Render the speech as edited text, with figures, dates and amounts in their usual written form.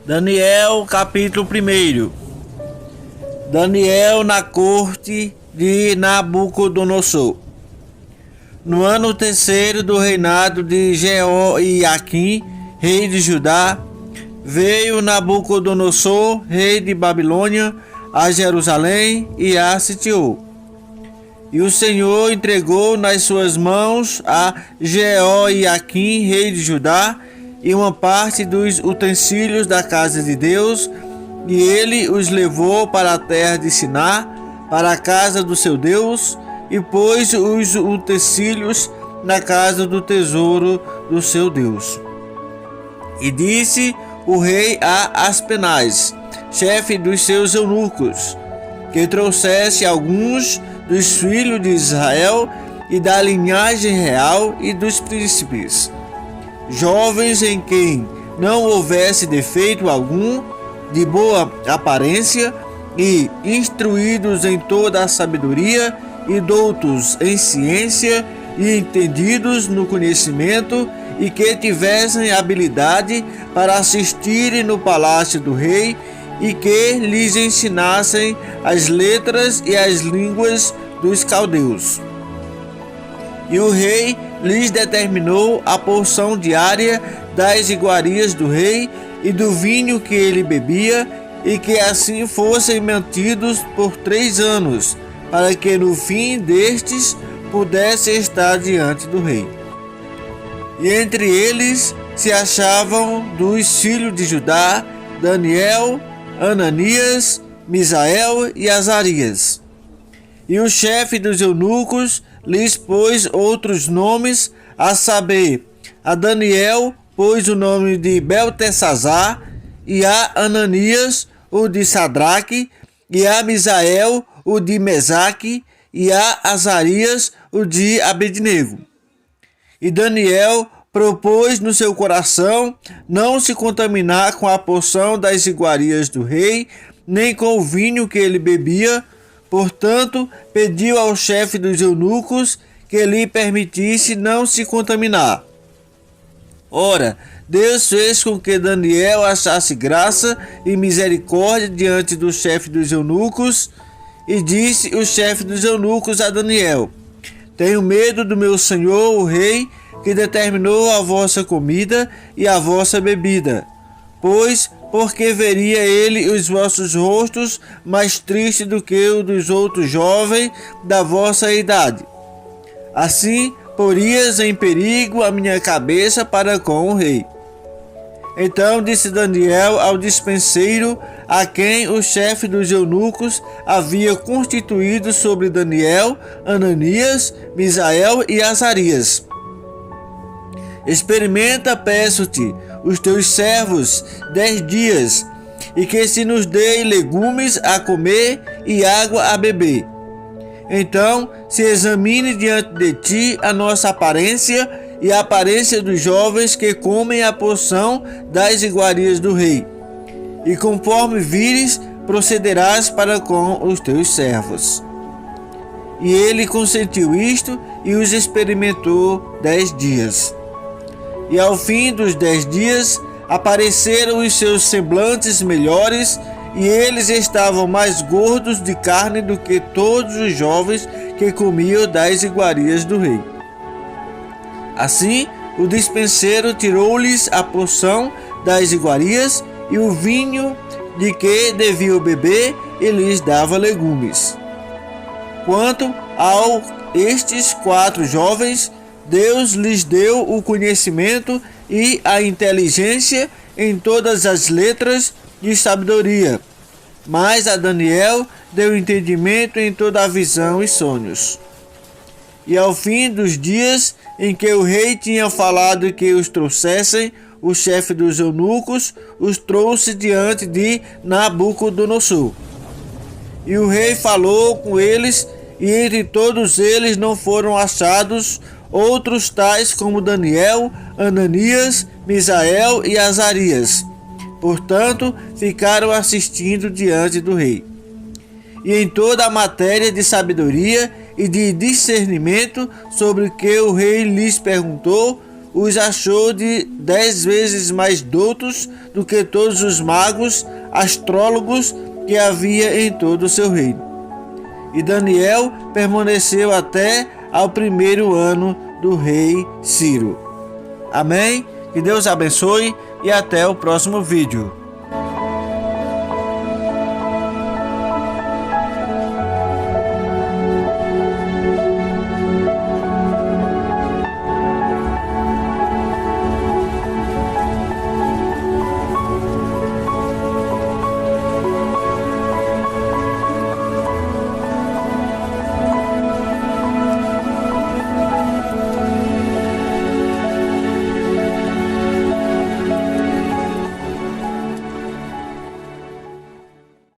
Daniel, capítulo 1. Daniel na corte de Nabucodonosor. No ano terceiro do reinado de Jeoiaquim, rei de Judá, veio Nabucodonosor, rei de Babilônia, a Jerusalém e a sitiou. E o Senhor entregou nas suas mãos a Jeoiaquim, rei de Judá, e uma parte dos utensílios da casa de Deus, e ele os levou para a terra de Siná, para a casa do seu Deus, e pôs os utensílios na casa do tesouro do seu Deus. E disse o rei a Aspenaz, chefe dos seus eunucos, que trouxesse alguns dos filhos de Israel e da linhagem real e dos príncipes, jovens em quem não houvesse defeito algum, de boa aparência e instruídos em toda a sabedoria e doutos em ciência e entendidos no conhecimento, e que tivessem habilidade para assistirem no palácio do rei, e que lhes ensinassem as letras e as línguas dos caldeus. E o rei lhes determinou a porção diária das iguarias do rei e do vinho que ele bebia, e que assim fossem mantidos por 3 anos, para que no fim destes pudesse estar diante do rei. E entre eles se achavam dos filhos de Judá Daniel, Ananias, Misael e Azarias. E o chefe dos eunucos lhes pôs outros nomes, a saber, a Daniel pôs o nome de Beltesazar, e a Ananias o de Sadraque, e a Misael o de Mesaque, e a Azarias o de Abednego. E Daniel propôs no seu coração não se contaminar com a porção das iguarias do rei, nem com o vinho que ele bebia. Portanto, pediu ao chefe dos eunucos que lhe permitisse não se contaminar. Ora, Deus fez com que Daniel achasse graça e misericórdia diante do chefe dos eunucos, e disse o chefe dos eunucos a Daniel: tenho medo do meu senhor, o rei, que determinou a vossa comida e a vossa bebida, pois porque veria ele os vossos rostos mais tristes do que o dos outros jovens da vossa idade. Assim, porias em perigo a minha cabeça para com o rei. Então disse Daniel ao dispenseiro, a quem o chefe dos eunucos havia constituído sobre Daniel, Ananias, Misael e Azarias: experimenta, peço-te, os teus servos 10 dias, e que se nos dê legumes a comer e água a beber. Então se examine diante de ti a nossa aparência e a aparência dos jovens que comem a porção das iguarias do rei. E conforme vires, procederás para com os teus servos. E ele consentiu isto e os experimentou 10 dias. E ao fim dos 10 dias, apareceram os seus semblantes melhores, e eles estavam mais gordos de carne do que todos os jovens que comiam das iguarias do rei. Assim, o despenseiro tirou-lhes a porção das iguarias e o vinho de que deviam beber, e lhes dava legumes. Quanto a estes 4 jovens, Deus lhes deu o conhecimento e a inteligência em todas as letras de sabedoria, mas a Daniel deu entendimento em toda a visão e sonhos. E ao fim dos dias em que o rei tinha falado que os trouxessem, o chefe dos eunucos os trouxe diante de Nabucodonosor. E o rei falou com eles, e entre todos eles não foram achados outros tais como Daniel, Ananias, Misael e Azarias. Portanto, ficaram assistindo diante do rei. E em toda a matéria de sabedoria e de discernimento sobre o que o rei lhes perguntou, os achou de 10 vezes mais doutos do que todos os magos, astrólogos que havia em todo o seu reino. E Daniel permaneceu até ao 1º ano do rei Ciro. Amém? Que Deus abençoe e até o próximo vídeo.